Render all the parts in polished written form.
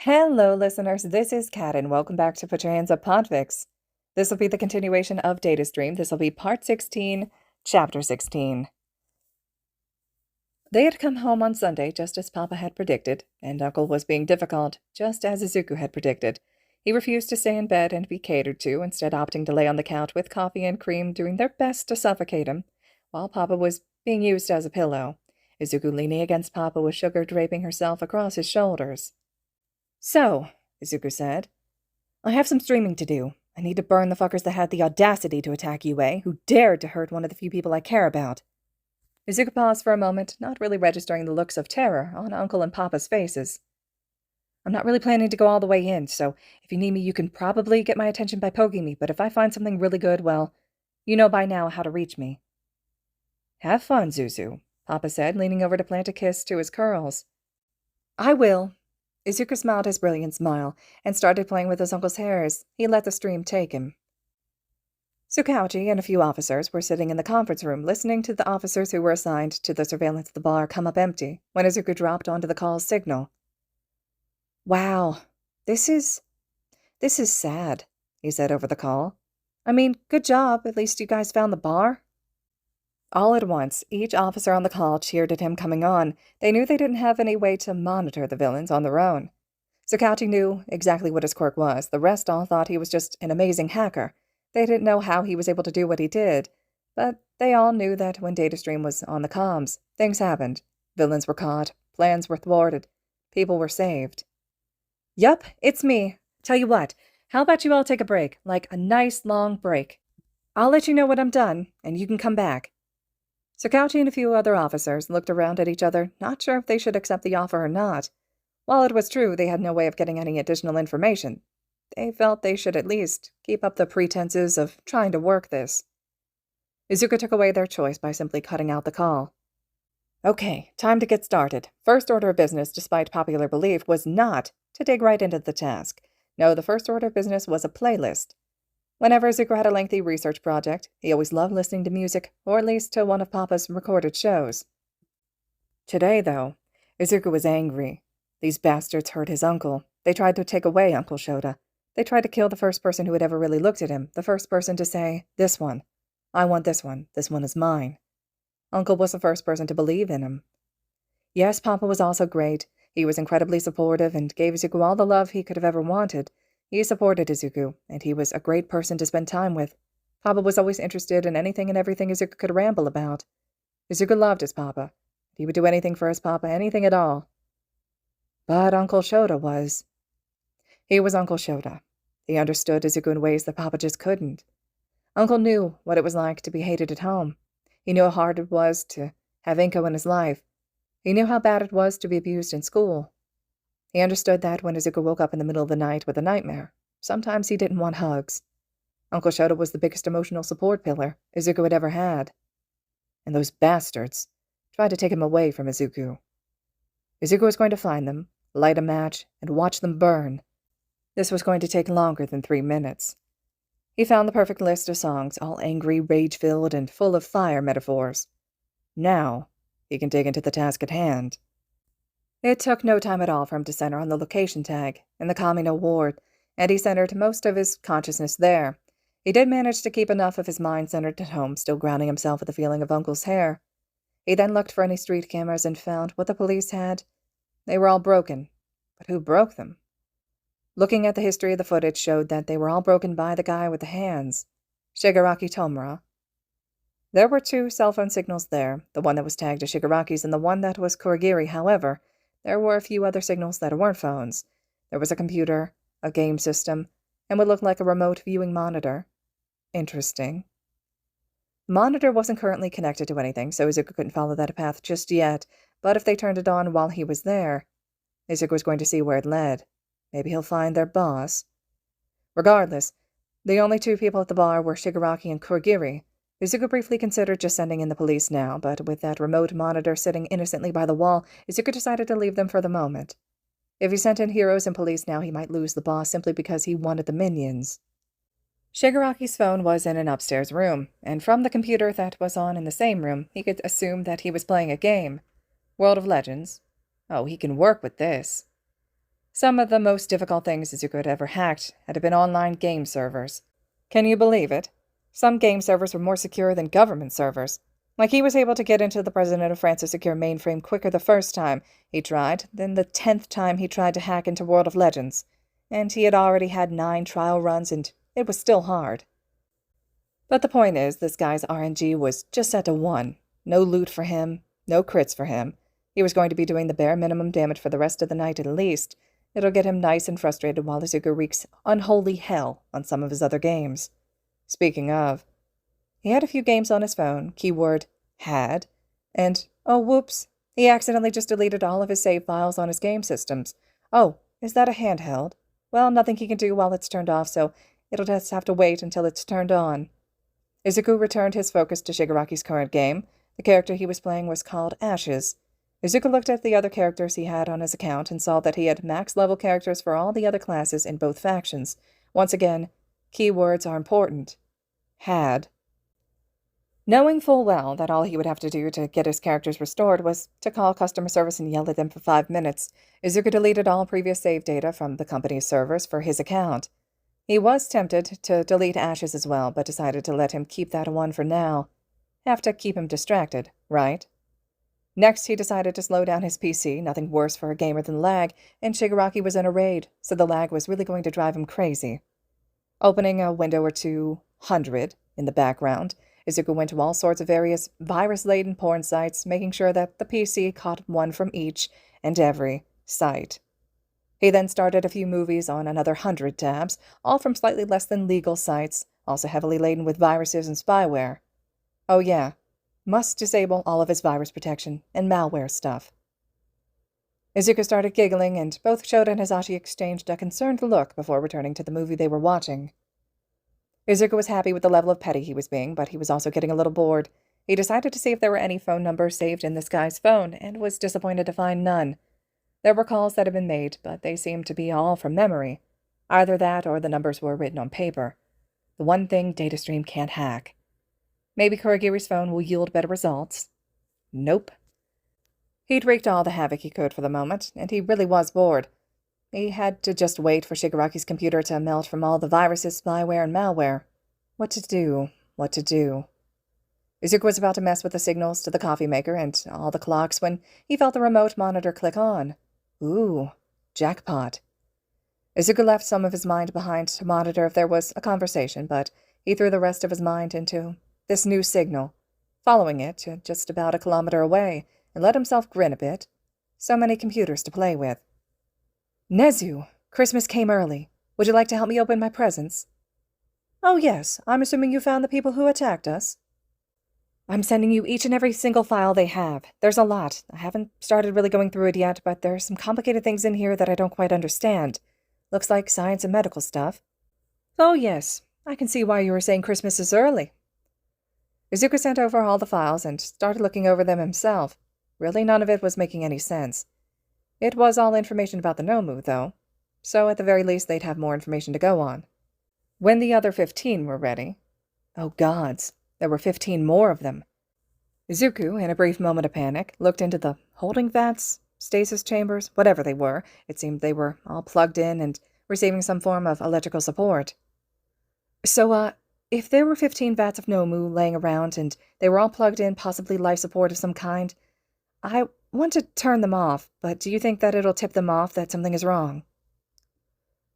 Hello, listeners. This is Kat, and welcome back to Put Your Hands Up Podfics. This will be the continuation of Datastream. This will be Part 16, Chapter 16. They had come home on Sunday, just as Papa had predicted, and Uncle was being difficult, just as Izuku had predicted. He refused to stay in bed and be catered to, instead opting to lay on the couch with coffee and cream, doing their best to suffocate him, while Papa was being used as a pillow, Izuku leaning against Papa with Sugar draping herself across his shoulders. So, Izuku said, I have some streaming to do. I need to burn the fuckers that had the audacity to attack UA, who dared to hurt one of the few people I care about. Izuku paused for a moment, not really registering the looks of terror on Uncle and Papa's faces. I'm not really planning to go all the way in, so if you need me, you can probably get my attention by poking me, but if I find something really good, well, you know by now how to reach me. Have fun, Zuzu, Papa said, leaning over to plant a kiss to his curls. I will. Izuku smiled his brilliant smile and started playing with his uncle's hair as he let the stream take him. Tsukauchi and a few officers were sitting in the conference room listening to the officers who were assigned to the surveillance of the bar come up empty when Izuku dropped onto the call's signal. Wow, this is sad, he said over the call. I mean, good job, at least you guys found the bar. All at once, each officer on the call cheered at him coming on. They knew they didn't have any way to monitor the villains on their own. Tsukauchi knew exactly what his quirk was. The rest all thought he was just an amazing hacker. They didn't know how he was able to do what he did. But they all knew that when Datastream was on the comms, things happened. Villains were caught, plans were thwarted, people were saved. Yup, it's me. Tell you what, how about you all take a break, like a nice long break? I'll let you know when I'm done, and you can come back. Tsukauchi and a few other officers looked around at each other, not sure if they should accept the offer or not. While it was true they had no way of getting any additional information, they felt they should at least keep up the pretenses of trying to work this. Izuku took away their choice by simply cutting out the call. Okay, time to get started. First order of business, despite popular belief, was not to dig right into the task. No, the first order of business was a playlist. Whenever Izuku had a lengthy research project, he always loved listening to music, or at least to one of Papa's recorded shows. Today, though, Izuku was angry. These bastards hurt his uncle. They tried to take away Uncle Shouta. They tried to kill the first person who had ever really looked at him, the first person to say, this one. I want this one is mine. Uncle was the first person to believe in him. Yes, Papa was also great. He was incredibly supportive and gave Izuku all the love he could have ever wanted. He supported Izuku, and he was a great person to spend time with. Papa was always interested in anything and everything Izuku could ramble about. Izuku loved his Papa. He would do anything for his Papa, anything at all. But Uncle Shouta was... He was Uncle Shouta. He understood Izuku in ways that Papa just couldn't. Uncle knew what it was like to be hated at home. He knew how hard it was to have Inko in his life. He knew how bad it was to be abused in school. He understood that when Izuku woke up in the middle of the night with a nightmare, sometimes he didn't want hugs. Uncle Shouta was the biggest emotional support pillar Izuku had ever had. And those bastards tried to take him away from Izuku. Izuku was going to find them, light a match, and watch them burn. This was going to take longer than 3 minutes. He found the perfect list of songs, all angry, rage-filled, and full of fire metaphors. Now, he can dig into the task at hand. It took no time at all for him to center on the location tag in the Kamino ward, and he centered most of his consciousness there. He did manage to keep enough of his mind centered at home, still grounding himself with the feeling of Uncle's hair. He then looked for any street cameras and found what the police had. They were all broken. But who broke them? Looking at the history of the footage showed that they were all broken by the guy with the hands, Shigaraki Tomura. There were 2 cell phone signals there, the one that was tagged as Shigaraki's and the one that was Kurogiri. However, there were a few other signals that weren't phones. There was a computer, a game system, and what looked like a remote viewing monitor. Interesting. The monitor wasn't currently connected to anything, so Izuku couldn't follow that path just yet, but if they turned it on while he was there, Izuku was going to see where it led. Maybe he'll find their boss. Regardless, the only 2 people at the bar were Shigaraki and Kurogiri. Izuku briefly considered just sending in the police now, but with that remote monitor sitting innocently by the wall, Izuku decided to leave them for the moment. If he sent in heroes and police now, he might lose the boss simply because he wanted the minions. Shigaraki's phone was in an upstairs room, and from the computer that was on in the same room, he could assume that he was playing a game. World of Legends. Oh, he can work with this. Some of the most difficult things Izuku had ever hacked had been online game servers. Can you believe it? Some game servers were more secure than government servers. Like, he was able to get into the President of France's secure mainframe quicker the first time he tried than the 10th time he tried to hack into World of Legends. And he had already had 9 trial runs, and it was still hard. But the point is, this guy's RNG was just at a 1. No loot for him, no crits for him. He was going to be doing the bare minimum damage for the rest of the night at least. It'll get him nice and frustrated while Izuku wreaks unholy hell on some of his other games. Speaking of, he had a few games on his phone, keyword had, and, oh whoops, he accidentally just deleted all of his save files on his game systems. Oh, is that a handheld? Well, nothing he can do while it's turned off, so it'll just have to wait until it's turned on. Izuku returned his focus to Shigaraki's current game. The character he was playing was called Ashes. Izuku looked at the other characters he had on his account and saw that he had max-level characters for all the other classes in both factions. Once again, keywords are important. Had. Knowing full well that all he would have to do to get his characters restored was to call customer service and yell at them for 5 minutes, Izuku deleted all previous save data from the company's servers for his account. He was tempted to delete Ashes as well, but decided to let him keep that one for now. Have to keep him distracted, right? Next, he decided to slow down his PC, nothing worse for a gamer than lag, and Shigaraki was in a raid, so the lag was really going to drive him crazy. Opening a window or 200 in the background, Izuku went to all sorts of various virus-laden porn sites, making sure that the PC caught one from each and every site. He then started a few movies on another 100 tabs, all from slightly less than legal sites, also heavily laden with viruses and spyware. Oh yeah, must disable all of his virus protection and malware stuff. Izuku started giggling, and both Shouta and Hisashi exchanged a concerned look before returning to the movie they were watching. Izuku was happy with the level of petty he was being, but he was also getting a little bored. He decided to see if there were any phone numbers saved in this guy's phone, and was disappointed to find none. There were calls that had been made, but they seemed to be all from memory. Either that or the numbers were written on paper. The one thing Datastream can't hack. Maybe Kurogiri's phone will yield better results. Nope. He'd wreaked all the havoc he could for the moment, and he really was bored. He had to just wait for Shigaraki's computer to melt from all the viruses, spyware, and malware. What to do? What to do? Izuku was about to mess with the signals to the coffee maker and all the clocks when he felt the remote monitor click on. Ooh, jackpot. Izuku left some of his mind behind to monitor if there was a conversation, but he threw the rest of his mind into this new signal, following it to just about a kilometer away, and let himself grin a bit. So many computers to play with. Nezu, Christmas came early. Would you like to help me open my presents? Oh yes, I'm assuming you found the people who attacked us. I'm sending you each and every single file they have. There's a lot. I haven't started really going through it yet, but there's some complicated things in here that I don't quite understand. Looks like science and medical stuff. Oh yes, I can see why you were saying Christmas is early. Izuku sent over all the files and started looking over them himself. Really, none of it was making any sense. It was all information about the Nomu, though, so at the very least they'd have more information to go on. When the other 15 were ready— oh gods, there were 15 more of them. Izuku, in a brief moment of panic, looked into the holding vats, stasis chambers, whatever they were. It seemed they were all plugged in and receiving some form of electrical support. So, if there were 15 vats of Nomu laying around and they were all plugged in, possibly life support of some kind, I want to turn them off, but do you think that it'll tip them off that something is wrong?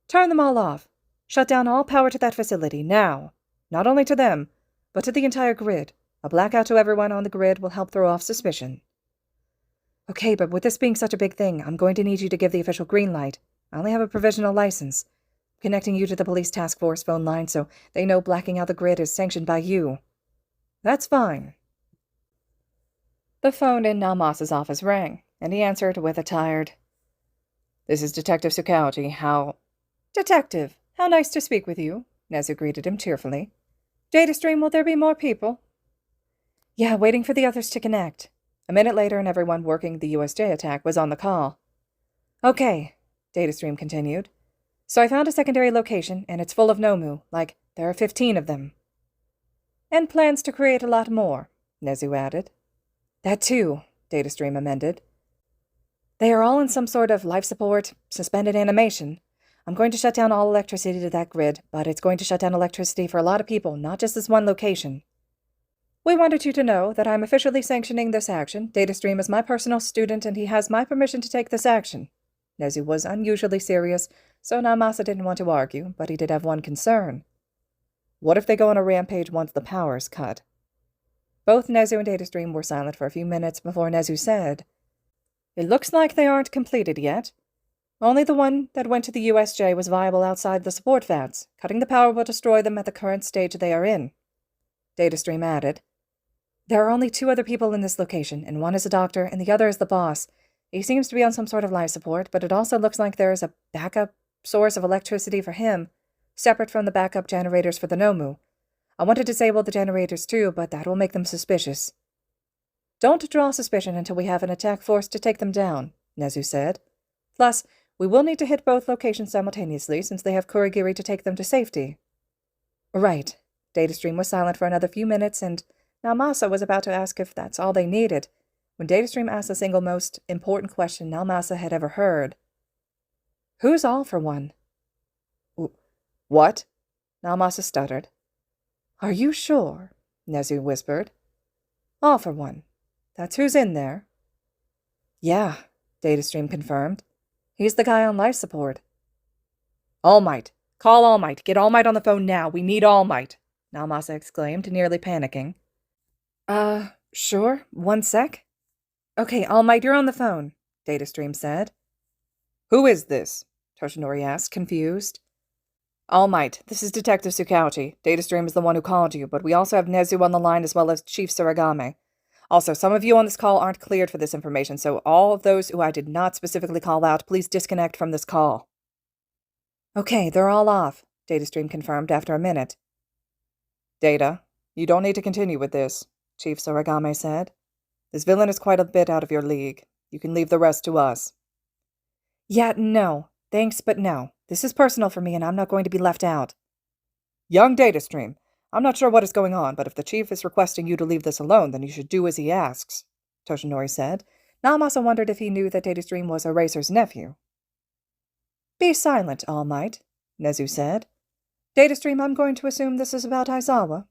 Turn them all off. Shut down all power to that facility, now. Not only to them, but to the entire grid. A blackout to everyone on the grid will help throw off suspicion. Okay, but with this being such a big thing, I'm going to need you to give the official green light. I only have a provisional license. I'm connecting you to the police task force phone line so they know blacking out the grid is sanctioned by you. That's fine. The phone in Nalmas's office rang, and he answered with a tired, "This is Detective Tsukauji. How—" "Detective, how nice to speak with you," Nezu greeted him cheerfully. "Datastream, will there be more people?" "Yeah, waiting for the others to connect." A minute later, and everyone working the USJ attack was on the call. "Okay," Datastream continued. "So I found a secondary location, and it's full of Nomu, like there are 15 of them." "And plans to create a lot more," Nezu added. "That too," Datastream amended. They are all in some sort of life support, suspended animation. I'm going to shut down all electricity to that grid, but it's going to shut down electricity for a lot of people, not just this one location. We wanted you to know that I'm officially sanctioning this action. Datastream is my personal student, and he has my permission to take this action. Nezu was unusually serious, so Naomasa didn't want to argue, but he did have one concern. What if they go on a rampage once the power's cut? Both Nezu and Datastream were silent for a few minutes before Nezu said, It looks like they aren't completed yet. Only the one that went to the USJ was viable outside the support vats. Cutting the power will destroy them at the current stage they are in. Datastream added, There are only 2 other people in this location, and one is a doctor and the other is the boss. He seems to be on some sort of life support, but it also looks like there is a backup source of electricity for him, separate from the backup generators for the Nomu. I want to disable the generators too, but that will make them suspicious. Don't draw suspicion until we have an attack force to take them down, Nezu said. Plus, we will need to hit both locations simultaneously since they have Kurogiri to take them to safety. Right. Datastream was silent for another few minutes, and Naomasa was about to ask if that's all they needed, when Datastream asked the single most important question Naomasa had ever heard. Who's all for one? What? Naomasa stuttered. Are you sure? Nezu whispered. All for one. That's who's in there. Yeah, Datastream confirmed. He's the guy on life support. All Might. Call All Might. Get All Might on the phone now. We need All Might, Naomasa exclaimed, nearly panicking. Sure. 1 sec. Okay, All Might, you're on the phone, Datastream said. Who is this? Toshinori asked, confused. All Might, this is Detective Tsukauchi. Datastream is the one who called you, but we also have Nezu on the line as well as Chief Surigame. Also, some of you on this call aren't cleared for this information, so all of those who I did not specifically call out, please disconnect from this call. Okay, they're all off, Datastream confirmed after a minute. Data, you don't need to continue with this, Chief Surigame said. This villain is quite a bit out of your league. You can leave the rest to us. Yeah, no. Thanks, but no. This is personal for me, and I'm not going to be left out. Young Datastream, I'm not sure what is going on, but if the chief is requesting you to leave this alone, then you should do as he asks, Toshinori said. Naomasa wondered if he knew that Datastream was Eraser's nephew. Be silent, All Might, Nezu said. Datastream, I'm going to assume this is about Aizawa.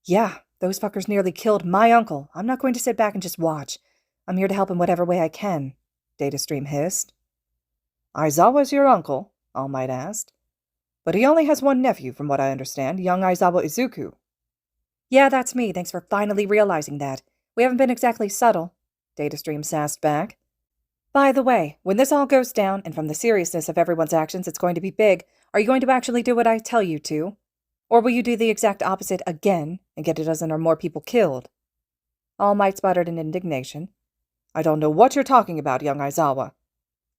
Yeah, those fuckers nearly killed my uncle. I'm not going to sit back and just watch. I'm here to help in whatever way I can, Datastream hissed. Aizawa's your uncle? All Might asked. But he only has one nephew, from what I understand, young Aizawa Izuku. Yeah, that's me. Thanks for finally realizing that. We haven't been exactly subtle, Datastream sassed back. By the way, when this all goes down, and from the seriousness of everyone's actions it's going to be big, are you going to actually do what I tell you to? Or will you do the exact opposite again, and get a dozen or more people killed? All Might sputtered in indignation. I don't know what you're talking about, young Aizawa.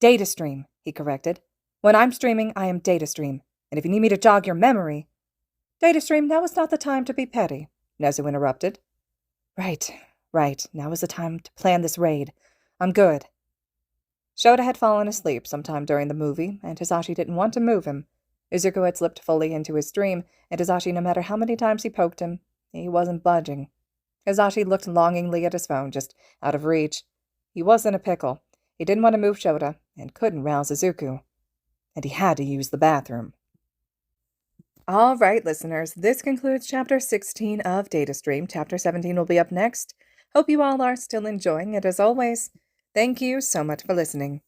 Datastream, he corrected. When I'm streaming, I am Datastream. And if you need me to jog your memory... Datastream, now is not the time to be petty, Nezu interrupted. Right. Now is the time to plan this raid. I'm good. Shouta had fallen asleep sometime during the movie, and Hisashi didn't want to move him. Izuku had slipped fully into his dream, and Hisashi, no matter how many times he poked him, he wasn't budging. Hisashi looked longingly at his phone, just out of reach. He was in a pickle. He didn't want to move Shouta, and couldn't rouse Izuku. And he had to use the bathroom. All right, listeners, this concludes Chapter 16 of Datastream. Chapter 17 will be up next. Hope you all are still enjoying it as always. Thank you so much for listening.